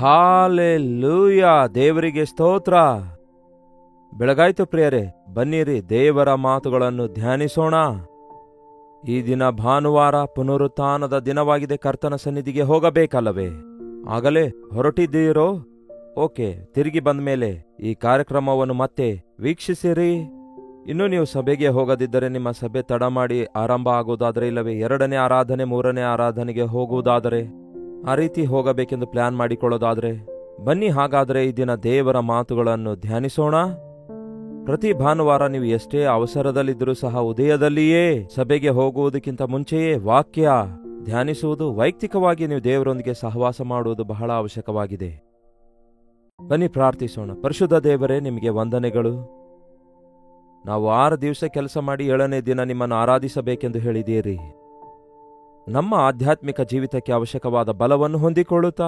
Hallelujah, ದೇವರಿಗೆ ಸ್ತೋತ್ರ. ಬೆಳಗಾಯ್ತು ಪ್ರಿಯರೇ, ಬನ್ನಿರಿ ದೇವರ ಮಾತುಗಳನ್ನು ಧ್ಯಾನಿಸೋಣ. ಈ ದಿನ ಭಾನುವಾರ, ಪುನರುತ್ಥಾನದ ದಿನವಾಗಿದೆ. ಕರ್ತನ ಸನ್ನಿಧಿಗೆ ಹೋಗಬೇಕಲ್ಲವೇ? ಆಗಲೇ ಹೊರಟಿದ್ದೀರೋ? ಓಕೆ, ತಿರುಗಿ ಬಂದ ಮೇಲೆ ಈ ಕಾರ್ಯಕ್ರಮವನ್ನು ಮತ್ತೆ ವೀಕ್ಷಿಸಿರಿ. ಇನ್ನೂ ನೀವು ಸಭೆಗೆ ಹೋಗದಿದ್ದರೆ ನಿಮ್ಮ ಸಭೆ ತಡ ಮಾಡಿ ಆರಂಭ ಆಗುವುದಾದರೆ, ಇಲ್ಲವೇ 2ನೇ ಆರಾಧನೆ 3ನೇ ಆರಾಧನೆಗೆ ಹೋಗುವುದಾದರೆ, ಆ ರೀತಿ ಹೋಗಬೇಕೆಂದು ಪ್ಲಾನ್ ಮಾಡಿಕೊಳ್ಳೋದಾದರೆ ಬನ್ನಿ. ಹಾಗಾದರೆ ಈ ದಿನ ದೇವರ ಮಾತುಗಳನ್ನು ಧ್ಯಾನಿಸೋಣ. ಪ್ರತಿ ಭಾನುವಾರ ನೀವು ಎಷ್ಟೇ ಅವಸರದಲ್ಲಿದ್ದರೂ ಸಹ ಉದಯದಲ್ಲಿಯೇ ಸಭೆಗೆ ಹೋಗುವುದಕ್ಕಿಂತ ಮುಂಚೆಯೇ ವಾಕ್ಯ ಧ್ಯಾನಿಸುವುದು, ವೈಯಕ್ತಿಕವಾಗಿ ನೀವು ದೇವರೊಂದಿಗೆ ಸಹವಾಸ ಮಾಡುವುದು ಬಹಳ ಅವಶ್ಯಕವಾಗಿದೆ. ಬನ್ನಿ ಪ್ರಾರ್ಥಿಸೋಣ. ಪರಿಶುದ್ಧ ದೇವರೇ, ನಿಮಗೆ ವಂದನೆಗಳು. ನಾವು 6 ದಿವಸ ಕೆಲಸ ಮಾಡಿ 7ನೇ ದಿನ ನಿಮ್ಮನ್ನು ಆರಾಧಿಸಬೇಕೆಂದು ಹೇಳಿದ್ದೀರಿ. ನಮ್ಮ ಆಧ್ಯಾತ್ಮಿಕ ಜೀವಿತಕ್ಕೆ ಅವಶ್ಯಕವಾದ ಬಲವನ್ನು ಹೊಂದಿಕೊಳ್ಳುತ್ತಾ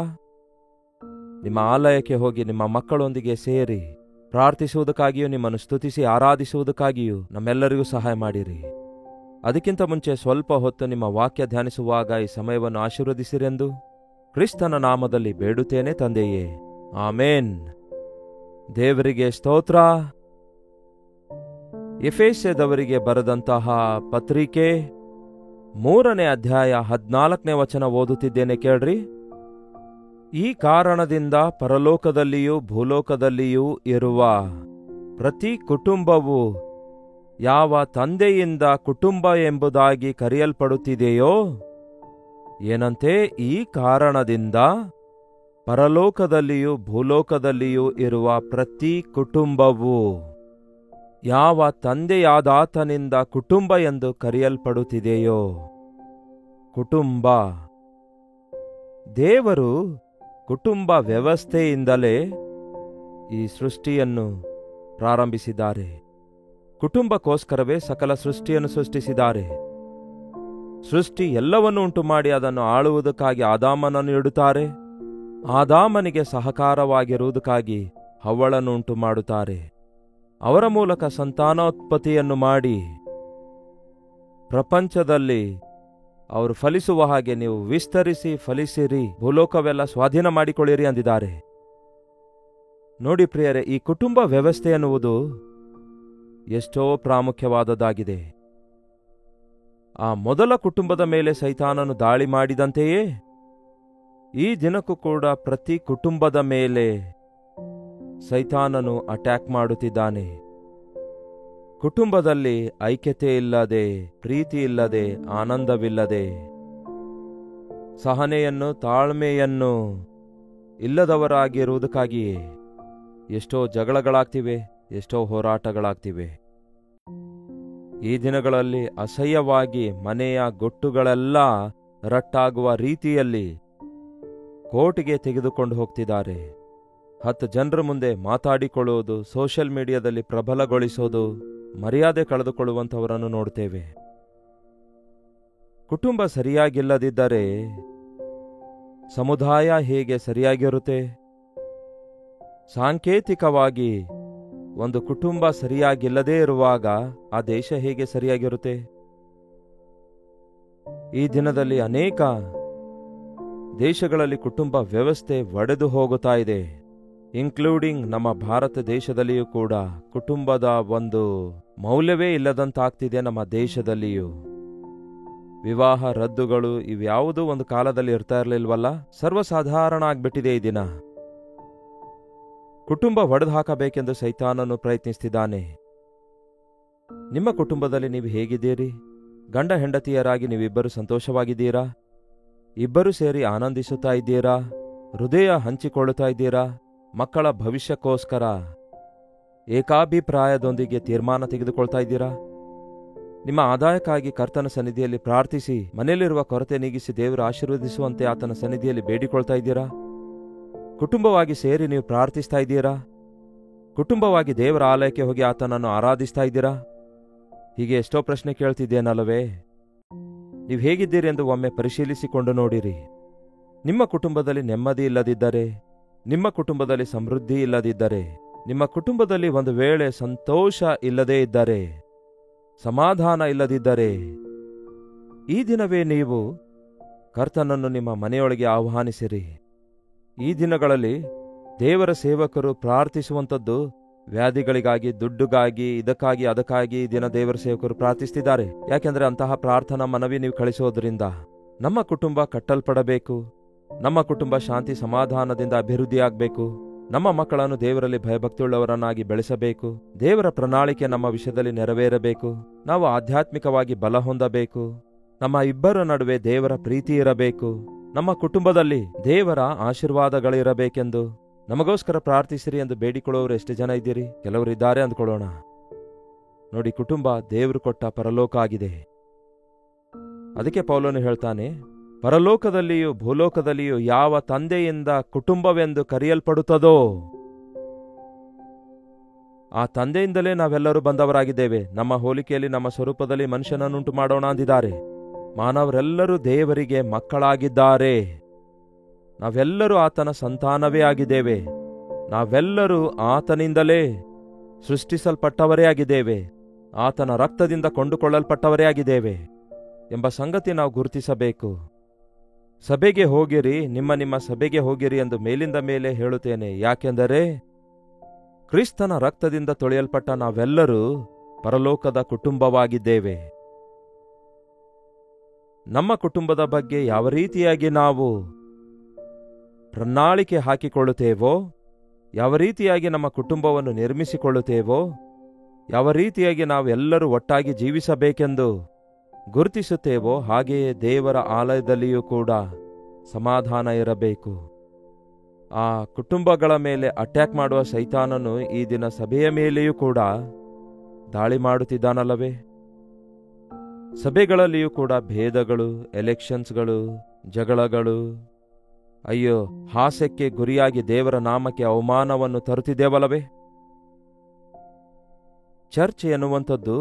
ನಿಮ್ಮ ಆಲಯಕ್ಕೆ ಹೋಗಿ ನಿಮ್ಮ ಮಕ್ಕಳೊಂದಿಗೆ ಸೇರಿ ಪ್ರಾರ್ಥಿಸುವುದಕ್ಕಾಗಿಯೂ, ನಿಮ್ಮನ್ನು ಸ್ತುತಿಸಿ ಆರಾಧಿಸುವುದಕ್ಕಾಗಿಯೂ ನಮ್ಮೆಲ್ಲರಿಗೂ ಸಹಾಯ ಮಾಡಿರಿ. ಅದಕ್ಕಿಂತ ಮುಂಚೆ ಸ್ವಲ್ಪ ಹೊತ್ತು ನಿಮ್ಮ ವಾಕ್ಯ ಧ್ಯಾನಿಸುವಾಗ ಈ ಸಮಯವನ್ನು ಆಶೀರ್ವದಿಸಿರೆಂದು ಕ್ರಿಸ್ತನ ನಾಮದಲ್ಲಿ ಬೇಡುತ್ತೇನೆ ತಂದೆಯೇ, ಆಮೇನ್. ದೇವರಿಗೆ ಸ್ತೋತ್ರ. ಎಫೆಸದವರಿಗೆ ಬರೆದಂತಹ ಪತ್ರಿಕೆ 3ನೇ ಅಧ್ಯಾಯ 14ನೇ ವಚನ ಓದುತ್ತಿದ್ದೇನೆ, ಕೇಳ್ರಿ. ಈ ಕಾರಣದಿಂದ ಪರಲೋಕದಲ್ಲಿಯೂ ಭೂಲೋಕದಲ್ಲಿಯೂ ಇರುವ ಪ್ರತಿ ಕುಟುಂಬವು ಯಾವ ತಂದೆಯಿಂದ ಕುಟುಂಬ ಎಂಬುದಾಗಿ ಕರೆಯಲ್ಪಡುತ್ತಿದೆಯೋ, ಏನಂತೆ, ಈ ಕಾರಣದಿಂದ ಪರಲೋಕದಲ್ಲಿಯೂ ಭೂಲೋಕದಲ್ಲಿಯೂ ಇರುವ ಪ್ರತಿ ಕುಟುಂಬವು ಯಾವ ತಂದೆಯಾದಾತನಿಂದ ಕುಟುಂಬ ಎಂದು ಕರೆಯಲ್ಪಡುತ್ತಿದೆಯೋ. ಕುಟುಂಬ, ದೇವರು ಕುಟುಂಬ ವ್ಯವಸ್ಥೆಯಿಂದಲೇ ಈ ಸೃಷ್ಟಿಯನ್ನು ಪ್ರಾರಂಭಿಸಿದ್ದಾರೆ. ಕುಟುಂಬಕ್ಕೋಸ್ಕರವೇ ಸಕಲ ಸೃಷ್ಟಿಯನ್ನು ಸೃಷ್ಟಿಸಿದ್ದಾರೆ. ಸೃಷ್ಟಿ ಎಲ್ಲವನ್ನೂ ಉಂಟು ಮಾಡಿ ಅದನ್ನು ಆಳುವುದಕ್ಕಾಗಿ ಆದಾಮನನ್ನು ಇಡುತ್ತಾರೆ. ಆದಾಮನಿಗೆ ಸಹಕಾರವಾಗಿರುವುದಕ್ಕಾಗಿ ಹವ್ವಳನ್ನು ಉಂಟು ಮಾಡುತ್ತಾರೆ. ಅವರ ಮೂಲಕ ಸಂತಾನೋತ್ಪತ್ತಿಯನ್ನು ಮಾಡಿ ಪ್ರಪಂಚದಲ್ಲಿ ಅವರು ಫಲಿಸುವ ಹಾಗೆ ನೀವು ವಿಸ್ತರಿಸಿ ಫಲಿಸಿರಿ, ಭೂಲೋಕವೆಲ್ಲ ಸ್ವಾಧೀನ ಮಾಡಿಕೊಳ್ಳಿರಿ ಅಂದಿದ್ದಾರೆ. ನೋಡಿ ಪ್ರಿಯರೇ, ಈ ಕುಟುಂಬ ವ್ಯವಸ್ಥೆ ಎನ್ನುವುದು ಎಷ್ಟೋ ಪ್ರಾಮುಖ್ಯವಾದದ್ದಾಗಿದೆ. ಆ ಮೊದಲ ಕುಟುಂಬದ ಮೇಲೆ ಸೈತಾನನು ದಾಳಿ ಮಾಡಿದಂತೆಯೇ ಈ ದಿನಕ್ಕೂ ಕೂಡ ಪ್ರತಿ ಕುಟುಂಬದ ಮೇಲೆ ಸೈತಾನನು ಅಟ್ಯಾಕ್ ಮಾಡುತ್ತಿದ್ದಾನೆ. ಕುಟುಂಬದಲ್ಲಿ ಐಕ್ಯತೆ ಇಲ್ಲದೆ, ಪ್ರೀತಿ ಇಲ್ಲದೆ, ಆನಂದವಿಲ್ಲದೆ, ಸಹನೆಯನ್ನು ತಾಳ್ಮೆಯನ್ನು ಇಲ್ಲದವರಾಗಿರುವುದಕ್ಕಾಗಿಯೇ ಎಷ್ಟೋ ಜಗಳಗಳಾಗ್ತಿವೆ, ಎಷ್ಟೋ ಹೋರಾಟಗಳಾಗ್ತಿವೆ. ಈ ದಿನಗಳಲ್ಲಿ ಅಸಹ್ಯವಾಗಿ ಮನೆಯ ಗೊಟ್ಟುಗಳೆಲ್ಲ ರಟ್ಟಾಗುವ ರೀತಿಯಲ್ಲಿ ಕೋರ್ಟಿಗೆ ತೆಗೆದುಕೊಂಡು ಹೋಗ್ತಿದ್ದಾರೆ. 10 ಜನರ ಮುಂದೆ ಮಾತಾಡಿಕೊಳ್ಳುವುದು, ಸೋಷಿಯಲ್ ಮೀಡಿಯಾದಲ್ಲಿ ಪ್ರಬಲಗೊಳಿಸೋದು, ಮರ್ಯಾದೆ ಕಳೆದುಕೊಳ್ಳುವಂಥವರನ್ನು ನೋಡ್ತೇವೆ. ಕುಟುಂಬ ಸರಿಯಾಗಿಲ್ಲದಿದ್ದರೆ ಸಮುದಾಯ ಹೇಗೆ ಸರಿಯಾಗಿರುತ್ತೆ? ಸಾಂಕೇತಿಕವಾಗಿ ಒಂದು ಕುಟುಂಬ ಸರಿಯಾಗಿಲ್ಲದೇ ಇರುವಾಗ ಆ ದೇಶ ಹೇಗೆ ಸರಿಯಾಗಿರುತ್ತೆ? ಈ ದಿನದಲ್ಲಿ ಅನೇಕ ದೇಶಗಳಲ್ಲಿ ಕುಟುಂಬ ವ್ಯವಸ್ಥೆ ಒಡೆದು ಹೋಗುತ್ತಾ ಇದೆ, ಇನ್ಕ್ಲೂಡಿಂಗ್ ನಮ್ಮ ಭಾರತ ದೇಶದಲ್ಲಿಯೂ ಕೂಡ ಕುಟುಂಬದ ಒಂದು ಮೌಲ್ಯವೇ ಇಲ್ಲದಂತಾಗ್ತಿದೆ. ನಮ್ಮ ದೇಶದಲ್ಲಿಯೂ ವಿವಾಹ ರದ್ದುಗಳು ಇವ್ಯಾವುದೂ ಒಂದು ಕಾಲದಲ್ಲಿ ಇರ್ತಾ ಇರಲಿಲ್ವಲ್ಲ, ಸರ್ವಸಾಧಾರಣ ಆಗ್ಬಿಟ್ಟಿದೆ ಈ ದಿನ. ಕುಟುಂಬ ಒಡೆದು ಹಾಕಬೇಕೆಂದು ಸೈತಾನನು ಪ್ರಯತ್ನಿಸ್ತಿದ್ದಾನೆ. ನಿಮ್ಮ ಕುಟುಂಬದಲ್ಲಿ ನೀವು ಹೇಗಿದ್ದೀರಿ? ಗಂಡ ಹೆಂಡತಿಯರಾಗಿ ನೀವಿಬ್ಬರು ಸಂತೋಷವಾಗಿದ್ದೀರಾ? ಇಬ್ಬರು ಸೇರಿ ಆನಂದಿಸುತ್ತಾ ಇದ್ದೀರಾ? ಹೃದಯ ಹಂಚಿಕೊಳ್ಳುತ್ತಾ ಇದ್ದೀರಾ? ಮಕ್ಕಳ ಭವಿಷ್ಯಕ್ಕೋಸ್ಕರ ಏಕಾಭಿಪ್ರಾಯದೊಂದಿಗೆ ತೀರ್ಮಾನ ತೆಗೆದುಕೊಳ್ತಾ ಇದ್ದೀರಾ? ನಿಮ್ಮ ಆದಾಯಕ್ಕಾಗಿ ಕರ್ತನ ಸನ್ನಿಧಿಯಲ್ಲಿ ಪ್ರಾರ್ಥಿಸಿ ಮನೆಯಲ್ಲಿರುವ ಕೊರತೆ ನೀಗಿಸಿ ದೇವರು ಆಶೀರ್ವದಿಸುವಂತೆ ಆತನ ಸನ್ನಿಧಿಯಲ್ಲಿ ಬೇಡಿಕೊಳ್ತಾ ಇದ್ದೀರಾ? ಕುಟುಂಬವಾಗಿ ಸೇರಿ ನೀವು ಪ್ರಾರ್ಥಿಸ್ತಾ ಇದ್ದೀರಾ? ಕುಟುಂಬವಾಗಿ ದೇವರ ಆಲಯಕ್ಕೆ ಹೋಗಿ ಆತನನ್ನು ಆರಾಧಿಸ್ತಾ ಇದ್ದೀರಾ? ಹೀಗೆ ಎಷ್ಟೋ ಪ್ರಶ್ನೆ ಕೇಳ್ತಿದ್ದೇನಲ್ಲವೇ? ನೀವು ಹೇಗಿದ್ದೀರಿ ಎಂದು ಒಮ್ಮೆ ಪರಿಶೀಲಿಸಿಕೊಂಡು ನೋಡಿರಿ. ನಿಮ್ಮ ಕುಟುಂಬದಲ್ಲಿ ನೆಮ್ಮದಿ ಇಲ್ಲದಿದ್ದರೆ, ನಿಮ್ಮ ಕುಟುಂಬದಲ್ಲಿ ಸಮೃದ್ಧಿ ಇಲ್ಲದಿದ್ದರೆ, ನಿಮ್ಮ ಕುಟುಂಬದಲ್ಲಿ ಒಂದು ವೇಳೆ ಸಂತೋಷ ಇಲ್ಲದೇ ಇದ್ದರೆ, ಸಮಾಧಾನ ಇಲ್ಲದಿದ್ದರೆ, ಈ ದಿನವೇ ನೀವು ಕರ್ತನನ್ನು ನಿಮ್ಮ ಮನೆಯೊಳಗೆ ಆಹ್ವಾನಿಸಿರಿ. ಈ ದಿನಗಳಲ್ಲಿ ದೇವರ ಸೇವಕರು ಪ್ರಾರ್ಥಿಸುವಂಥದ್ದು ವ್ಯಾಧಿಗಳಿಗಾಗಿ, ದುಡ್ಡುಗಾಗಿ, ಇದಕ್ಕಾಗಿ ಅದಕ್ಕಾಗಿ ಈ ದಿನ ದೇವರ ಸೇವಕರು ಪ್ರಾರ್ಥಿಸ್ತಿದ್ದಾರೆ. ಯಾಕೆಂದ್ರೆ ಅಂತಹ ಪ್ರಾರ್ಥನಾ ಮನವಿ ನೀವು ಕಳಿಸೋದ್ರಿಂದ ನಮ್ಮ ಕುಟುಂಬ ಕಟ್ಟಲ್ಪಡಬೇಕು, ನಮ್ಮ ಕುಟುಂಬ ಶಾಂತಿ ಸಮಾಧಾನದಿಂದ ಅಭಿವೃದ್ಧಿಯಾಗಬೇಕು, ನಮ್ಮ ಮಕ್ಕಳನ್ನು ದೇವರಲ್ಲಿ ಭಯಭಕ್ತಿಯುಳ್ಳವರನ್ನಾಗಿ ಬೆಳೆಸಬೇಕು, ದೇವರ ಪ್ರಣಾಳಿಕೆ ನಮ್ಮ ವಿಷಯದಲ್ಲಿ ನೆರವೇರಬೇಕು, ನಾವು ಆಧ್ಯಾತ್ಮಿಕವಾಗಿ ಬಲ ಹೊಂದಬೇಕು, ನಮ್ಮ ಇಬ್ಬರ ನಡುವೆ ದೇವರ ಪ್ರೀತಿ ಇರಬೇಕು, ನಮ್ಮ ಕುಟುಂಬದಲ್ಲಿ ದೇವರ ಆಶೀರ್ವಾದಗಳಿರಬೇಕೆಂದು ನಮಗೋಸ್ಕರ ಪ್ರಾರ್ಥಿಸಿರಿ ಎಂದು ಬೇಡಿಕೊಳ್ಳುವವರು ಎಷ್ಟು ಜನ ಇದ್ದೀರಿ? ಕೆಲವರು ಇದ್ದಾರೆ ಅಂದ್ಕೊಳ್ಳೋಣ. ನೋಡಿ, ಕುಟುಂಬ ದೇವರು ಕೊಟ್ಟ ಪರಲೋಕ ಆಗಿದೆ. ಅದಕ್ಕೆ ಪೌಲನು ಹೇಳ್ತಾನೆ, ಪರಲೋಕದಲ್ಲಿಯೂ ಭೂಲೋಕದಲ್ಲಿಯೂ ಯಾವ ತಂದೆಯಿಂದ ಕುಟುಂಬವೆಂದು ಕರೆಯಲ್ಪಡುತ್ತದೋ ಆ ತಂದೆಯಿಂದಲೇ ನಾವೆಲ್ಲರೂ ಬಂದವರಾಗಿದ್ದೇವೆ. ನಮ್ಮ ಹೋಲಿಕೆಯಲ್ಲಿ ನಮ್ಮ ಸ್ವರೂಪದಲ್ಲಿ ಮನುಷ್ಯನನ್ನುಂಟು ಮಾಡೋಣ ಅಂದಿದ್ದಾರೆ. ಮಾನವರೆಲ್ಲರೂ ದೇವರಿಗೆ ಮಕ್ಕಳಾಗಿದ್ದಾರೆ. ನಾವೆಲ್ಲರೂ ಆತನ ಸಂತಾನವೇ ಆಗಿದ್ದೇವೆ. ನಾವೆಲ್ಲರೂ ಆತನಿಂದಲೇ ಸೃಷ್ಟಿಸಲ್ಪಟ್ಟವರೇ ಆಗಿದ್ದೇವೆ. ಆತನ ರಕ್ತದಿಂದ ಕೊಂಡುಕೊಳ್ಳಲ್ಪಟ್ಟವರೇ ಆಗಿದ್ದೇವೆ ಎಂಬ ಸಂಗತಿ ನಾವು ಗುರುತಿಸಬೇಕು. ಸಭೆಗೆ ಹೋಗಿರಿ, ನಿಮ್ಮ ಸಭೆಗೆ ಹೋಗಿರಿ ಎಂದು ಮೇಲಿಂದ ಮೇಲೆ ಹೇಳುತ್ತೇನೆ. ಯಾಕೆಂದರೆ ಕ್ರಿಸ್ತನ ರಕ್ತದಿಂದ ತೊಳೆಯಲ್ಪಟ್ಟ ನಾವೆಲ್ಲರೂ ಪರಲೋಕದ ಕುಟುಂಬವಾಗಿದ್ದೇವೆ. ನಮ್ಮ ಕುಟುಂಬದ ಬಗ್ಗೆ ಯಾವ ರೀತಿಯಾಗಿ ನಾವು ಪ್ರಣಾಳಿಕೆ ಹಾಕಿಕೊಳ್ಳುತ್ತೇವೋ, ಯಾವ ರೀತಿಯಾಗಿ ನಮ್ಮ ಕುಟುಂಬವನ್ನು ನಿರ್ಮಿಸಿಕೊಳ್ಳುತ್ತೇವೋ, ಯಾವ ರೀತಿಯಾಗಿ ನಾವೆಲ್ಲರೂ ಒಟ್ಟಾಗಿ ಜೀವಿಸಬೇಕೆಂದು ಗುರುತಿಸುತ್ತೇವೋ, ಹಾಗೆಯೇ ದೇವರ ಆಲಯದಲ್ಲಿಯೂ ಕೂಡ ಸಮಾಧಾನ ಇರಬೇಕು. ಆ ಕುಟುಂಬಗಳ ಮೇಲೆ ಅಟ್ಯಾಕ್ ಮಾಡುವ ಸೈತಾನನು ಈ ದಿನ ಸಭೆಯ ಮೇಲೆಯೂ ಕೂಡ ದಾಳಿ ಮಾಡುತ್ತಿದ್ದಾನಲ್ಲವೇ? ಸಭೆಗಳಲ್ಲಿಯೂ ಕೂಡ ಭೇದಗಳು, ಎಲೆಕ್ಷನ್ಸ್ಗಳು, ಜಗಳಗಳು, ಅಯ್ಯೋ, ಹಾಸ್ಯಕ್ಕೆ ಗುರಿಯಾಗಿ ದೇವರ ನಾಮಕ್ಕೆ ಅವಮಾನವನ್ನು ತರುತ್ತಿದ್ದೇವಲ್ಲವೇ? ಚರ್ಚ್ ಎನ್ನುವಂಥದ್ದು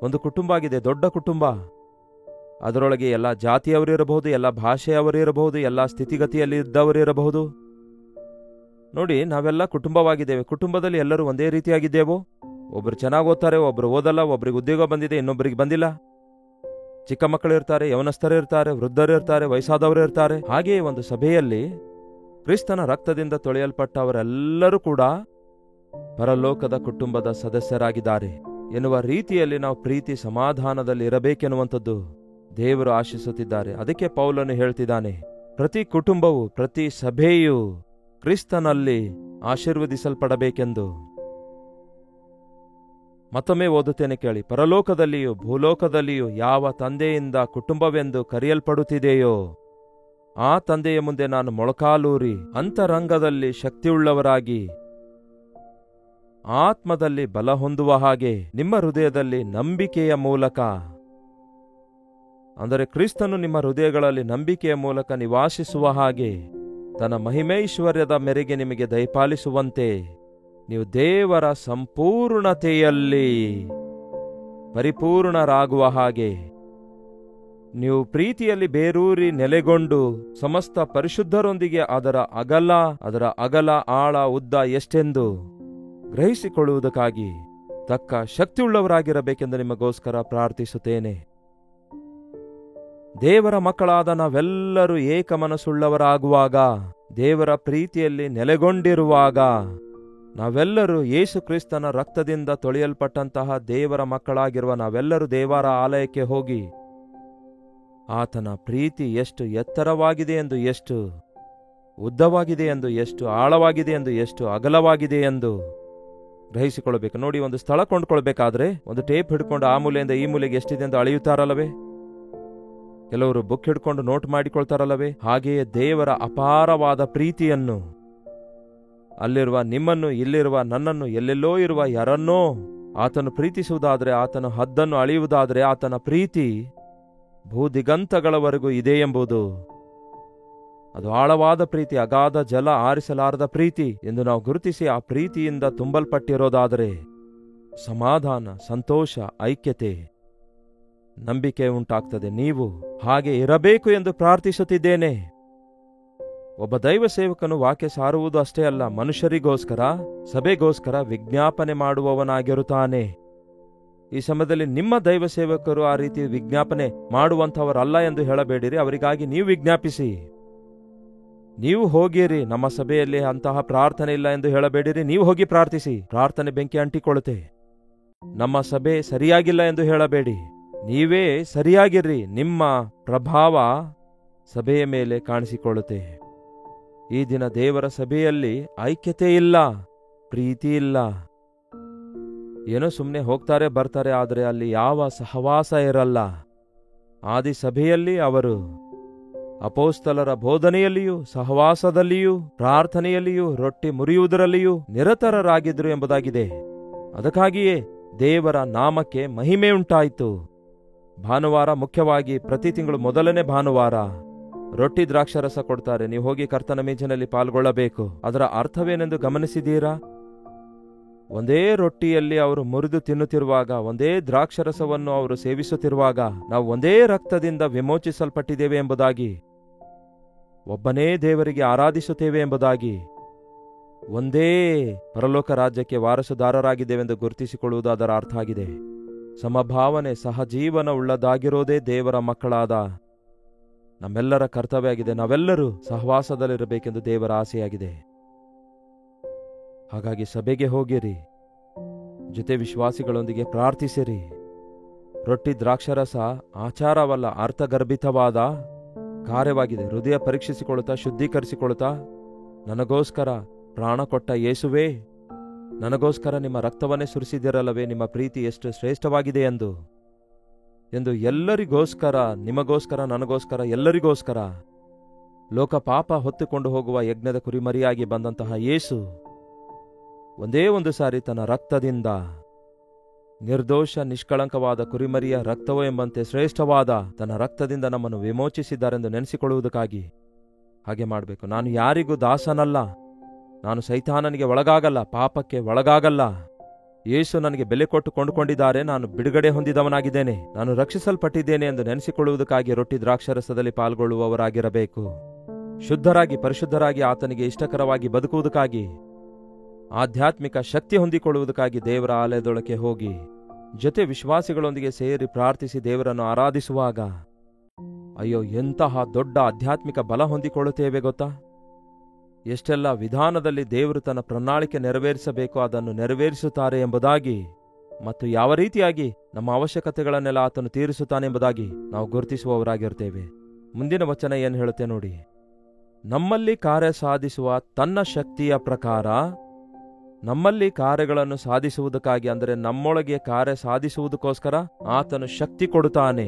ಒಂದು ಕುಟುಂಬ ಆಗಿದೆ, ದೊಡ್ಡ ಕುಟುಂಬ. ಅದರೊಳಗೆ ಎಲ್ಲ ಜಾತಿಯವರಿರಬಹುದು, ಎಲ್ಲ ಭಾಷೆಯವರಿರಬಹುದು, ಎಲ್ಲ ಸ್ಥಿತಿಗತಿಯಲ್ಲಿ ಇದ್ದವರಿರಬಹುದು. ನೋಡಿ, ನಾವೆಲ್ಲ ಕುಟುಂಬವಾಗಿದ್ದೇವೆ. ಕುಟುಂಬದಲ್ಲಿ ಎಲ್ಲರೂ ಒಂದೇ ರೀತಿಯಾಗಿದ್ದೇವೋ? ಒಬ್ರು ಚೆನ್ನಾಗಿ ಓದ್ತಾರೆ, ಒಬ್ರು ಓದಲ್ಲ, ಒಬ್ರಿಗೆ ಉದ್ಯೋಗ ಬಂದಿದೆ, ಇನ್ನೊಬ್ಬರಿಗೆ ಬಂದಿಲ್ಲ. ಚಿಕ್ಕ ಮಕ್ಕಳು ಇರ್ತಾರೆ, ಯವನಸ್ಥರು ಇರ್ತಾರೆ, ವೃದ್ಧರು ಇರ್ತಾರೆ, ವಯಸ್ಸಾದವರು ಇರ್ತಾರೆ. ಹಾಗೆಯೇ ಒಂದು ಸಭೆಯಲ್ಲಿ ಕ್ರಿಸ್ತನ ರಕ್ತದಿಂದ ತೊಳೆಯಲ್ಪಟ್ಟವರೆಲ್ಲರೂ ಕೂಡ ಪರಲೋಕದ ಕುಟುಂಬದ ಸದಸ್ಯರಾಗಿದ್ದಾರೆ ಎನ್ನುವ ರೀತಿಯಲ್ಲಿ ನಾವು ಪ್ರೀತಿ ಸಮಾಧಾನದಲ್ಲಿ ಇರಬೇಕೆನ್ನುವಂಥದ್ದು ದೇವರು ಆಶಿಸುತ್ತಿದ್ದಾರೆ. ಅದಕ್ಕೆ ಪೌಲನು ಹೇಳ್ತಿದ್ದಾನೆ, ಪ್ರತಿ ಕುಟುಂಬವು, ಪ್ರತಿ ಸಭೆಯು ಕ್ರಿಸ್ತನಲ್ಲಿ ಆಶೀರ್ವದಿಸಲ್ಪಡಬೇಕೆಂದು. ಮತ್ತೊಮ್ಮೆ ಓದುತ್ತೇನೆ ಕೇಳಿ. ಪರಲೋಕದಲ್ಲಿಯೂ ಭೂಲೋಕದಲ್ಲಿಯೂ ಯಾವ ತಂದೆಯಿಂದ ಕುಟುಂಬವೆಂದು ಕರೆಯಲ್ಪಡುತ್ತಿದೆಯೋ ಆ ತಂದೆಯ ಮುಂದೆ ನಾನು ಮೊಳಕಾಲೂರಿ ಅಂತರಂಗದಲ್ಲಿ ಶಕ್ತಿಯುಳ್ಳವರಾಗಿ ಆತ್ಮದಲ್ಲಿ ಬಲ ಹೊಂದುವ ಹಾಗೆ ನಿಮ್ಮ ಹೃದಯದಲ್ಲಿ ನಂಬಿಕೆಯ ಮೂಲಕ, ಅಂದರೆ ಕ್ರಿಸ್ತನು ನಿಮ್ಮ ಹೃದಯಗಳಲ್ಲಿ ನಂಬಿಕೆಯ ಮೂಲಕ ನಿವಾಸಿಸುವ ಹಾಗೆ ತನ್ನ ಮಹಿಮೈಶ್ವರ್ಯದ ಮೇರೆಗೆ ನಿಮಗೆ ದಯಪಾಲಿಸುವಂತೆ ನೀವು ದೇವರ ಸಂಪೂರ್ಣತೆಯಲ್ಲಿ ಪರಿಪೂರ್ಣರಾಗುವ ಹಾಗೆ ನೀವು ಪ್ರೀತಿಯಲ್ಲಿ ಬೇರೂರಿ ನೆಲೆಗೊಂಡು ಸಮಸ್ತ ಪರಿಶುದ್ಧರೊಂದಿಗೆ ಅದರ ಅಗಲ ಆಳ ಉದ್ದ ಎಷ್ಟೆಂದು ಗ್ರಹಿಸಿಕೊಳ್ಳುವುದಕ್ಕಾಗಿ ತಕ್ಕ ಶಕ್ತಿಯುಳ್ಳವರಾಗಿರಬೇಕೆಂದು ನಿಮಗೋಸ್ಕರ ಪ್ರಾರ್ಥಿಸುತ್ತೇನೆ. ದೇವರ ಮಕ್ಕಳಾದ ನಾವೆಲ್ಲರೂ ಏಕಮನಸ್ಸುಳ್ಳವರಾಗುವಾಗ, ದೇವರ ಪ್ರೀತಿಯಲ್ಲಿ ನೆಲೆಗೊಂಡಿರುವಾಗ, ನಾವೆಲ್ಲರೂ ಯೇಸು ಕ್ರಿಸ್ತನ ರಕ್ತದಿಂದ ತೊಳೆಯಲ್ಪಟ್ಟಂತಹ ದೇವರ ಮಕ್ಕಳಾಗಿರುವ ನಾವೆಲ್ಲರೂ ದೇವರ ಆಲಯಕ್ಕೆ ಹೋಗಿ ಆತನ ಪ್ರೀತಿ ಎಷ್ಟು ಎತ್ತರವಾಗಿದೆ ಎಂದು, ಎಷ್ಟು ಉದ್ದವಾಗಿದೆ ಎಂದು, ಎಷ್ಟು ಆಳವಾಗಿದೆ ಎಂದು, ಎಷ್ಟು ಅಗಲವಾಗಿದೆ ಎಂದು ಗ್ರಹಿಸಿಕೊಳ್ಳಬೇಕು. ನೋಡಿ, ಒಂದು ಸ್ಥಳ ಕೊಂಡ್ಕೊಳ್ಬೇಕಾದ್ರೆ ಒಂದು ಟೇಪ್ ಹಿಡ್ಕೊಂಡು ಆ ಮೂಲೆಯಿಂದ ಈ ಮೂಲೆಗೆ ಎಷ್ಟಿದೆ ಎಂದು ಅಳೆಯುತ್ತಾರಲ್ಲವೇ? ಕೆಲವರು ಬುಕ್ ಹಿಡ್ಕೊಂಡು ನೋಟ್ ಮಾಡಿಕೊಳ್ತಾರಲ್ಲವೇ? ಹಾಗೆಯೇ ದೇವರ ಅಪಾರವಾದ ಪ್ರೀತಿಯನ್ನು, ಅಲ್ಲಿರುವ ನಿಮ್ಮನ್ನು, ಇಲ್ಲಿರುವ ನನ್ನನ್ನು, ಎಲ್ಲೆಲ್ಲೋ ಇರುವ ಯಾರನ್ನೋ ಆತನು ಪ್ರೀತಿಸುವುದಾದರೆ, ಆತನ ಹದ್ದನ್ನು ಅಳೆಯುವುದಾದರೆ, ಆತನ ಪ್ರೀತಿ ಭೂದಿಗಂತಗಳವರೆಗೂ ಇದೆ ಎಂಬುದು, ಅದು ಆಳವಾದ ಪ್ರೀತಿ, ಅಗಾಧ ಜಲ ಆರಿಸಲಾರದ ಪ್ರೀತಿ ಎಂದು ನಾವು ಗುರುತಿಸಿ ಆ ಪ್ರೀತಿಯಿಂದ ತುಂಬಲ್ಪಟ್ಟಿರೋದಾದರೆ ಸಮಾಧಾನ, ಸಂತೋಷ, ಐಕ್ಯತೆ, ನಂಬಿಕೆ ಉಂಟಾಗ್ತದೆ. ನೀವು ಹಾಗೆ ಇರಬೇಕು ಎಂದು ಪ್ರಾರ್ಥಿಸುತ್ತಿದ್ದೇನೆ. ಒಬ್ಬ ದೈವ ಸೇವಕನು ವಾಕ್ಯ ಸಾರುವುದು ಅಷ್ಟೇ ಅಲ್ಲ, ಮನುಷ್ಯರಿಗೋಸ್ಕರ, ಸಭೆಗೋಸ್ಕರ ವಿಜ್ಞಾಪನೆ ಮಾಡುವವನಾಗಿರುತ್ತಾನೆ. ಈ ಸಮಯದಲ್ಲಿ ನಿಮ್ಮ ದೈವ ಸೇವಕರು ಆ ರೀತಿ ವಿಜ್ಞಾಪನೆ ಮಾಡುವಂಥವರಲ್ಲ ಎಂದು ಹೇಳಬೇಡಿರಿ. ಅವರಿಗಾಗಿ ನೀವು ವಿಜ್ಞಾಪಿಸಿ. ನೀವು ಹೋಗಿರಿ, ನಮ್ಮ ಸಭೆಯಲ್ಲಿ ಅಂತಹ ಪ್ರಾರ್ಥನೆ ಇಲ್ಲ ಎಂದು ಹೇಳಬೇಡಿರಿ. ನೀವು ಹೋಗಿ ಪ್ರಾರ್ಥಿಸಿ, ಪ್ರಾರ್ಥನೆ ಬೆಂಕಿ ಅಂಟಿಕೊಳ್ಳುತ್ತೆ. ನಮ್ಮ ಸಭೆ ಸರಿಯಾಗಿಲ್ಲ ಎಂದು ಹೇಳಬೇಡಿ, ನೀವೇ ಸರಿಯಾಗಿರ್ರಿ. ನಿಮ್ಮ ಪ್ರಭಾವ ಸಭೆಯ ಮೇಲೆ ಕಾಣಿಸಿಕೊಳ್ಳುತ್ತೆ. ಈ ದಿನ ದೇವರ ಸಭೆಯಲ್ಲಿ ಐಕ್ಯತೆ ಇಲ್ಲ, ಪ್ರೀತಿ ಇಲ್ಲ. ಏನೋ ಸುಮ್ಮನೆ ಹೋಗ್ತಾರೆ ಬರ್ತಾರೆ, ಆದರೆ ಅಲ್ಲಿ ಯಾವ ಸಹವಾಸ ಇರಲ್ಲ. ಆದಿ ಸಭೆಯಲ್ಲಿ ಅವರು ಅಪೋಸ್ತಲರ ಬೋಧನೆಯಲ್ಲಿಯೂ ಸಹವಾಸದಲ್ಲಿಯೂ ಪ್ರಾರ್ಥನೆಯಲ್ಲಿಯೂ ರೊಟ್ಟಿ ಮುರಿಯುವುದರಲ್ಲಿಯೂ ನಿರತರರಾಗಿದ್ರು ಎಂಬುದಾಗಿದೆ. ಅದಕ್ಕಾಗಿಯೇ ದೇವರ ನಾಮಕ್ಕೆ ಮಹಿಮೆ ಉಂಟಾಯಿತು. ಭಾನುವಾರ ಮುಖ್ಯವಾಗಿ ಪ್ರತಿ ತಿಂಗಳು ಮೊದಲನೇ ಭಾನುವಾರ ರೊಟ್ಟಿ ದ್ರಾಕ್ಷಾರಸ ಕೊಡ್ತಾರೆ. ನೀವು ಹೋಗಿ ಕರ್ತನ ಮೇಜಿನಲ್ಲಿ ಪಾಲ್ಗೊಳ್ಳಬೇಕು. ಅದರ ಅರ್ಥವೇನೆಂದು ಗಮನಿಸಿದ್ದೀರಾ? ಒಂದೇ ರೊಟ್ಟಿಯಲ್ಲಿ ಅವರು ಮುರಿದು ತಿನ್ನುತ್ತಿರುವಾಗ, ಒಂದೇ ದ್ರಾಕ್ಷರಸವನ್ನು ಅವರು ಸೇವಿಸುತ್ತಿರುವಾಗ, ನಾವು ಒಂದೇ ರಕ್ತದಿಂದ ವಿಮೋಚಿಸಲ್ಪಟ್ಟಿದ್ದೇವೆ ಎಂಬುದಾಗಿ, ಒಬ್ಬನೇ ದೇವರಿಗೆ ಆರಾಧಿಸುತ್ತೇವೆ ಎಂಬುದಾಗಿ, ಒಂದೇ ಪರಲೋಕ ರಾಜ್ಯಕ್ಕೆ ವಾರಸುದಾರರಾಗಿದ್ದೇವೆಂದು ಗುರುತಿಸಿಕೊಳ್ಳುವುದು ಅದರ ಅರ್ಥ ಆಗಿದೆ. ಸಮಭಾವನೆ, ಸಹಜೀವನ ಉಳ್ಳದಾಗಿರೋದೇ ದೇವರ ಮಕ್ಕಳಾದ ನಮ್ಮೆಲ್ಲರ ಕರ್ತವ್ಯ ಆಗಿದೆ. ನಾವೆಲ್ಲರೂ ಸಹವಾಸದಲ್ಲಿರಬೇಕೆಂದು ದೇವರ ಆಸೆಯಾಗಿದೆ. ಹಾಗಾಗಿ ಸಭೆಗೆ ಹೋಗಿರಿ, ಜೊತೆ ವಿಶ್ವಾಸಿಗಳೊಂದಿಗೆ ಪ್ರಾರ್ಥಿಸಿರಿ. ರೊಟ್ಟಿ ದ್ರಾಕ್ಷರಸ ಆಚಾರವಲ್ಲ, ಅರ್ಥಗರ್ಭಿತವಾದ ಕಾರ್ಯವಾಗಿದೆ. ಹೃದಯ ಪರೀಕ್ಷಿಸಿಕೊಳ್ಳುತ್ತಾ ಶುದ್ಧೀಕರಿಸಿಕೊಳ್ಳುತ್ತಾ, ನನಗೋಸ್ಕರ ಪ್ರಾಣ ಕೊಟ್ಟ ಯೇಸುವೇ, ನನಗೋಸ್ಕರ ನಿಮ್ಮ ರಕ್ತವನ್ನೇ ಸುರಿಸಿದಿರಲ್ಲವೇ, ನಿಮ್ಮ ಪ್ರೀತಿ ಎಷ್ಟು ಶ್ರೇಷ್ಠವಾಗಿದೆ ಎಂದು ಎಲ್ಲರಿಗೋಸ್ಕರ, ನಿಮಗೋಸ್ಕರ, ನನಗೋಸ್ಕರ, ಎಲ್ಲರಿಗೋಸ್ಕರ ಲೋಕ ಪಾಪ ಹೊತ್ತುಕೊಂಡು ಹೋಗುವ ಯಜ್ಞದ ಕುರಿಮರಿಯಾಗಿ ಬಂದಂತಹ ಯೇಸು ಒಂದೇ ಒಂದು ಸಾರಿ ತನ್ನ ರಕ್ತದಿಂದ, ನಿರ್ದೋಷ ನಿಷ್ಕಳಂಕವಾದ ಕುರಿಮರಿಯ ರಕ್ತವೋ ಎಂಬಂತೆ ಶ್ರೇಷ್ಠವಾದ ತನ್ನ ರಕ್ತದಿಂದ ನಮ್ಮನ್ನು ವಿಮೋಚಿಸಿದ್ದಾರೆಂದು ನೆನೆಸಿಕೊಳ್ಳುವುದಕ್ಕಾಗಿ ಹಾಗೆ ಮಾಡಬೇಕು. ನಾನು ಯಾರಿಗೂ ದಾಸನಲ್ಲ, ನಾನು ಸೈತಾನನಿಗೆ ಒಳಗಾಗಲ್ಲ, ಪಾಪಕ್ಕೆ ಒಳಗಾಗಲ್ಲ. ಯೇಸು ನನಗೆ ಬೆಲೆ ಕೊಟ್ಟು ಕೊಂಡುಕೊಂಡಿದ್ದಾರೆ, ನಾನು ಬಿಡುಗಡೆ ಹೊಂದಿದವನಾಗಿದ್ದೇನೆ, ನಾನು ರಕ್ಷಿಸಲ್ಪಟ್ಟಿದ್ದೇನೆ ಎಂದು ನೆನೆಸಿಕೊಳ್ಳುವುದಕ್ಕಾಗಿ ರೊಟ್ಟಿ ದ್ರಾಕ್ಷರಸದಲ್ಲಿ ಪಾಲ್ಗೊಳ್ಳುವವರಾಗಿರಬೇಕು. ಶುದ್ಧರಾಗಿ ಪರಿಶುದ್ಧರಾಗಿ ಆತನಿಗೆ ಇಷ್ಟಕರವಾಗಿ ಬದುಕುವುದಕ್ಕಾಗಿ, ಆಧ್ಯಾತ್ಮಿಕ ಶಕ್ತಿ ಹೊಂದಿಕೊಳ್ಳುವುದಕ್ಕಾಗಿ ದೇವರ ಆಲಯದೊಳಕ್ಕೆ ಹೋಗಿ ಜೊತೆ ವಿಶ್ವಾಸಿಗಳೊಂದಿಗೆ ಸೇರಿ ಪ್ರಾರ್ಥಿಸಿ ದೇವರನ್ನು ಆರಾಧಿಸುವಾಗ, ಅಯ್ಯೋ ಎಂತಹ ದೊಡ್ಡ ಆಧ್ಯಾತ್ಮಿಕ ಬಲ ಹೊಂದಿಕೊಳ್ಳುತ್ತೇವೆ ಗೊತ್ತಾ? ಎಷ್ಟೆಲ್ಲ ವಿಧಾನದಲ್ಲಿ ದೇವರು ತನ್ನ ಪ್ರಣಾಳಿಕೆ ನೆರವೇರಿಸಬೇಕು ಅದನ್ನು ನೆರವೇರಿಸುತ್ತಾರೆ ಎಂಬುದಾಗಿ, ಮತ್ತು ಯಾವ ರೀತಿಯಾಗಿ ನಮ್ಮ ಅವಶ್ಯಕತೆಗಳನ್ನೆಲ್ಲ ಆತನು ತೀರಿಸುತ್ತಾನೆಂಬುದಾಗಿ ನಾವು ಗುರುತಿಸುವವರಾಗಿರ್ತೇವೆ. ಮುಂದಿನ ವಚನ ಏನು ಹೇಳುತ್ತೆ ನೋಡಿ. ನಮ್ಮಲ್ಲಿ ಕಾರ್ಯ ಸಾಧಿಸುವ ತನ್ನ ಶಕ್ತಿಯ ಪ್ರಕಾರ, ನಮ್ಮಲ್ಲಿ ಕಾರ್ಯಗಳನ್ನು ಸಾಧಿಸುವುದಕ್ಕಾಗಿ, ಅಂದರೆ ನಮ್ಮೊಳಗೆ ಕಾರ್ಯ ಸಾಧಿಸುವುದಕ್ಕೋಸ್ಕರ ಆತನು ಶಕ್ತಿ ಕೊಡುತ್ತಾನೆ.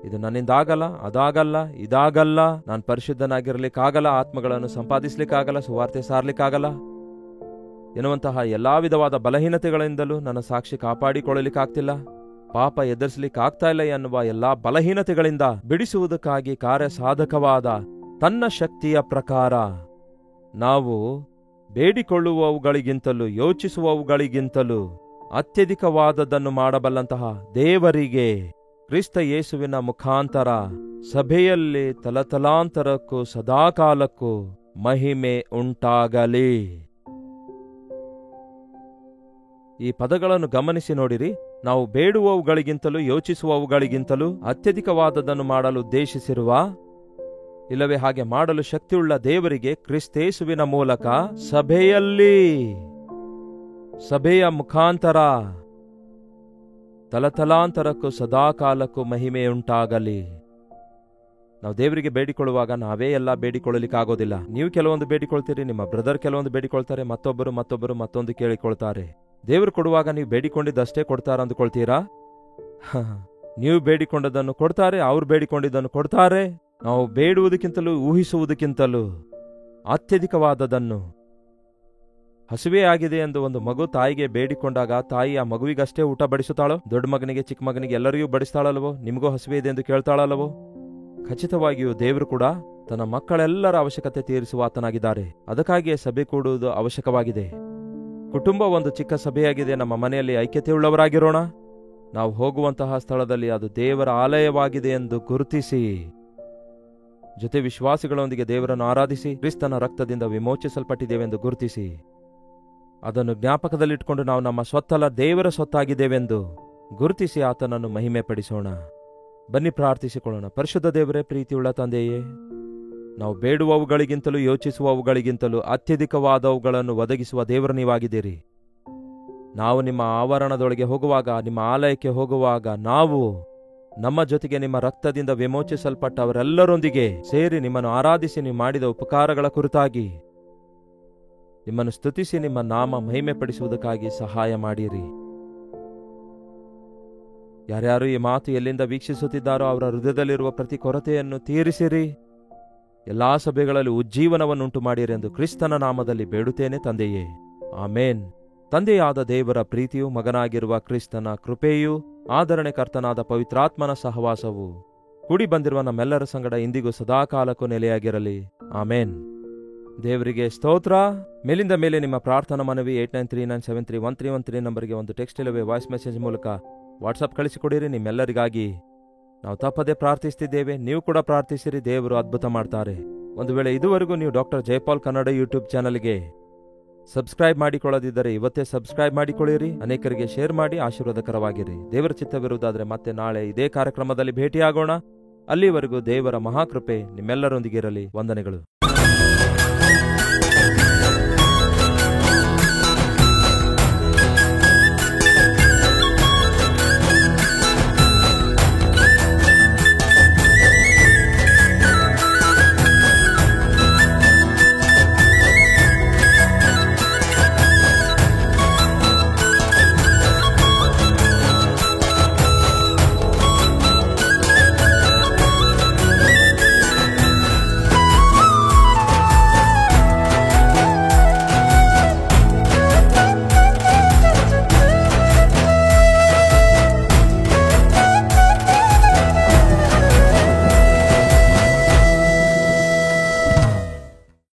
ಇದು ನನ್ನಿಂದಾಗಲ್ಲ, ಅದಾಗಲ್ಲ, ಇದಾಗಲ್ಲ, ನಾನು ಪರಿಶುದ್ಧನಾಗಿರಲಿಕ್ಕಾಗಲ್ಲ, ಆತ್ಮಗಳನ್ನು ಸಂಪಾದಿಸಲಿಕ್ಕಾಗಲ್ಲ, ಸುವಾರ್ತೆ ಸಾರಲಿಕ್ಕಾಗಲ್ಲ ಎನ್ನುವಂತಹ ಎಲ್ಲಾ ವಿಧವಾದ ಬಲಹೀನತೆಗಳಿಂದಲೂ ನನ್ನ ಸಾಕ್ಷಿ ಕಾಪಾಡಿಕೊಳ್ಳಲಿಕ್ಕಾಗ್ತಿಲ್ಲ, ಪಾಪ ಎದುರಿಸಲಿಕ್ಕಾಗ್ತಾ ಇಲ್ಲ ಎನ್ನುವ ಎಲ್ಲಾ ಬಲಹೀನತೆಗಳಿಂದ ಬಿಡಿಸುವುದಕ್ಕಾಗಿ ಕಾರ್ಯ ಸಾಧಕವಾದ ತನ್ನ ಶಕ್ತಿಯ ಪ್ರಕಾರ ನಾವು ಬೇಡಿಕೊಳ್ಳುವವುಗಳಿಗಿಂತಲೂ ಯೋಚಿಸುವವುಗಳಿಗಿಂತಲೂ ಅತ್ಯಧಿಕವಾದದ್ದನ್ನು ಮಾಡಬಲ್ಲಂತಹ ದೇವರಿಗೆ ಕ್ರಿಸ್ತ ಯೇಸುವಿನ ಮುಖಾಂತರ ಸಭೆಯಲ್ಲಿ ತಲತಲಾಂತರಕ್ಕೂ ಸದಾಕಾಲಕ್ಕೂ ಮಹಿಮೆ ಉಂಟಾಗಲಿ. ಈ ಪದಗಳನ್ನು ಗಮನಿಸಿ ನೋಡಿರಿ. ನಾವು ಬೇಡುವವುಗಳಿಗಿಂತಲೂ ಯೋಚಿಸುವವುಗಳಿಗಿಂತಲೂ ಅತ್ಯಧಿಕವಾದದ್ದನ್ನು ಮಾಡಲು ಉದ್ದೇಶಿಸಿರುವ, ಇಲ್ಲವೇ ಹಾಗೆ ಮಾಡಲು ಶಕ್ತಿಯುಳ್ಳ ದೇವರಿಗೆ ಕ್ರಿಸ್ತೇಸುವಿನ ಮೂಲಕ ಸಭೆಯಲ್ಲಿ, ಸಭೆಯ ಮುಖಾಂತರ ತಲತಲಾಂತರಕ್ಕೂ ಸದಾಕಾಲಕ್ಕೂ ಮಹಿಮೆಯುಂಟಾಗಲಿ. ನಾವು ದೇವರಿಗೆ ಬೇಡಿಕೊಳ್ಳುವಾಗ ನಾವೇ ಎಲ್ಲ ಬೇಡಿಕೊಳ್ಳಲಿಕ್ಕಾಗೋದಿಲ್ಲ. ನೀವು ಕೆಲವೊಂದು ಬೇಡಿಕೊಳ್ತೀರಿ, ನಿಮ್ಮ ಬ್ರದರ್ ಕೆಲವೊಂದು ಬೇಡಿಕೊಳ್ತಾರೆ, ಮತ್ತೊಬ್ಬರು ಮತ್ತೊಂದು ಕೇಳಿಕೊಳ್ತಾರೆ. ದೇವರು ಕೊಡುವಾಗ ನೀವು ಬೇಡಿಕೊಂಡಿದ್ದಷ್ಟೇ ಕೊಡ್ತಾರ ಅಂದುಕೊಳ್ತೀರಾ? ನೀವು ಬೇಡಿಕೊಂಡದನ್ನು ಕೊಡ್ತಾರೆ, ಅವ್ರು ಬೇಡಿಕೊಂಡಿದ್ದನ್ನು ಕೊಡ್ತಾರೆ. ನಾವು ಬೇಡುವುದಕ್ಕಿಂತಲೂ ಊಹಿಸುವುದಕ್ಕಿಂತಲೂ ಅತ್ಯಧಿಕವಾದದನ್ನು, ಹಸುವೆ ಆಗಿದೆ ಎಂದು ಒಂದು ಮಗು ತಾಯಿಗೆ ಬೇಡಿಕೊಂಡಾಗ ತಾಯಿ ಆ ಮಗುವಿಗಷ್ಟೇ ಊಟ ಬಡಿಸುತ್ತಾಳೋ? ದೊಡ್ಡ ಮಗನಿಗೆ ಚಿಕ್ಕ ಮಗನಿಗೆ ಎಲ್ಲರಿಗೂ ಬಡಿಸ್ತಾಳಲ್ವೋ? ನಿಮಗೂ ಹಸುವೆ ಇದೆ ಎಂದು ಕೇಳ್ತಾಳಲ್ವೋ? ಖಚಿತವಾಗಿಯೂ ದೇವರು ಕೂಡ ತನ್ನ ಮಕ್ಕಳೆಲ್ಲರ ಅವಶ್ಯಕತೆ ತೀರಿಸುವ ಆತನಾಗಿದ್ದಾರೆ. ಅದಕ್ಕಾಗಿಯೇ ಸಭೆ ಕೂಡುವುದು ಅವಶ್ಯಕವಾಗಿದೆ. ಕುಟುಂಬ ಒಂದು ಚಿಕ್ಕ ಸಭೆಯಾಗಿದೆ. ನಮ್ಮ ಮನೆಯಲ್ಲಿ ಐಕ್ಯತೆಯುಳ್ಳವರಾಗಿರೋಣ. ನಾವು ಹೋಗುವಂತಹ ಸ್ಥಳದಲ್ಲಿ ಅದು ದೇವರ ಆಲಯವಾಗಿದೆ ಎಂದು ಗುರುತಿಸಿ, ಜೊತೆ ವಿಶ್ವಾಸಿಗಳೊಂದಿಗೆ ದೇವರನ್ನು ಆರಾಧಿಸಿ, ಕ್ರಿಸ್ತನ ರಕ್ತದಿಂದ ವಿಮೋಚಿಸಲ್ಪಟ್ಟಿದ್ದೇವೆಂದು ಗುರುತಿಸಿ, ಅದನ್ನು ಜ್ಞಾಪಕದಲ್ಲಿಟ್ಟುಕೊಂಡು ನಾವು ನಮ್ಮ ಸ್ವತ್ತಲ್ಲ ದೇವರ ಸ್ವತ್ತಾಗಿದ್ದೇವೆಂದು ಗುರುತಿಸಿ ಆತನನ್ನು ಮಹಿಮೆ ಪಡಿಸೋಣ. ಬನ್ನಿ ಪ್ರಾರ್ಥಿಸಿಕೊಳ್ಳೋಣ. ಪರಿಶುದ್ಧ ದೇವರೇ, ಪ್ರೀತಿಯುಳ್ಳ ತಂದೆಯೇ, ನಾವು ಬೇಡುವವುಗಳಿಗಿಂತಲೂ ಯೋಚಿಸುವವುಗಳಿಗಿಂತಲೂ ಅತ್ಯಧಿಕವಾದವುಗಳನ್ನು ಒದಗಿಸುವ ದೇವರು ನೀವಾಗಿದ್ದೀರಿ. ನಾವು ನಿಮ್ಮ ಆವರಣದೊಳಗೆ ಹೋಗುವಾಗ, ನಿಮ್ಮ ಆಲಯಕ್ಕೆ ಹೋಗುವಾಗ, ನಾವು ನಮ್ಮ ಜೊತೆಗೆ ನಿಮ್ಮ ರಕ್ತದಿಂದ ವಿಮೋಚಿಸಲ್ಪಟ್ಟವರೆಲ್ಲರೊಂದಿಗೆ ಸೇರಿ ನಿಮ್ಮನ್ನು ಆರಾಧಿಸಿ ನೀವು ಮಾಡಿದ ಉಪಕಾರಗಳ ಕುರಿತಾಗಿ ನಿಮ್ಮನ್ನು ಸ್ತುತಿಸಿ ನಿಮ್ಮ ನಾಮ ಮಹಿಮೆಪಡಿಸುವುದಕ್ಕಾಗಿ ಸಹಾಯ ಮಾಡಿರಿ. ಯಾರ್ಯಾರು ಈ ಮಾತು ಎಲ್ಲಿಂದ ವೀಕ್ಷಿಸುತ್ತಿದ್ದಾರೋ ಅವರ ಹೃದಯದಲ್ಲಿರುವ ಪ್ರತಿ ಕೊರತೆಯನ್ನು ತೀರಿಸಿರಿ. ಎಲ್ಲಾ ಸಭೆಗಳಲ್ಲಿ ಉಜ್ಜೀವನವನ್ನುಂಟು ಮಾಡಿರಿ ಎಂದು ಕ್ರಿಸ್ತನ ನಾಮದಲ್ಲಿ ಬೇಡುತ್ತೇನೆ ತಂದೆಯೇ, ಆಮೇನ್. ತಂದೆಯಾದ ದೇವರ ಪ್ರೀತಿಯು, ಮಗನಾಗಿರುವ ಕ್ರಿಸ್ತನ ಕೃಪೆಯೂ, ಆದರಣೆಕರ್ತನಾದ ಪವಿತ್ರಾತ್ಮನ ಸಹವಾಸವು ಕೂಡಿ ಬಂದಿರುವ ನಮ್ಮೆಲ್ಲರ ಸಂಗಡ ಇಂದಿಗೂ ಸದಾಕಾಲಕ್ಕೂ ನೆಲೆಯಾಗಿರಲಿ. ಆಮೇನ್. ದೇವರಿಗೆ ಸ್ತೋತ್ರ. ಮೇಲಿಂದ ಮೇಲೆ ನಿಮ್ಮ ಪ್ರಾರ್ಥನಾ ಮನವಿ 8939731313 ನಂಬರ್ಗೆ ಒಂದು ಟೆಕ್ಸ್ಟ್ ಇಲ್ಲವೇ ವಾಯ್ಸ್ ಮೆಸೇಜ್ ಮೂಲಕ ವಾಟ್ಸಪ್ ಕಳಿಸಿಕೊಡಿರಿ. ನಿಮ್ಮೆಲ್ಲರಿಗಾಗಿ ನಾವು ತಪ್ಪದೆ ಪ್ರಾರ್ಥಿಸ್ತಿದ್ದೇವೆ. ನೀವು ಕೂಡ ಪ್ರಾರ್ಥಿಸಿರಿ, ದೇವರು ಅದ್ಭುತ ಮಾಡ್ತಾರೆ. ಒಂದು ವೇಳೆ ಇದುವರೆಗೂ ನೀವು ಡಾಕ್ಟರ್ ಜಯಪಾಲ್ ಕನ್ನಡ ಯೂಟ್ಯೂಬ್ ಚಾನಲ್ಗೆ ಸಬ್ಸ್ಕ್ರೈಬ್ ಮಾಡಿಕೊಳ್ಳದಿದ್ದರೆ ಇವತ್ತೇ ಸಬ್ಸ್ಕ್ರೈಬ್ ಮಾಡಿಕೊಳ್ಳಿರಿ. ಅನೇಕರಿಗೆ ಶೇರ್ ಮಾಡಿ ಆಶೀರ್ವಾದಕರವಾಗಿರಿ. ದೇವರ ಚಿತ್ತವಿರುವುದಾದರೆ ಮತ್ತೆ ನಾಳೆ ಇದೇ ಕಾರ್ಯಕ್ರಮದಲ್ಲಿ ಭೇಟಿಯಾಗೋಣ. ಅಲ್ಲಿವರೆಗೂ ದೇವರ ಮಹಾಕೃಪೆ ನಿಮ್ಮೆಲ್ಲರೊಂದಿಗಿರಲಿ. ವಂದನೆಗಳು.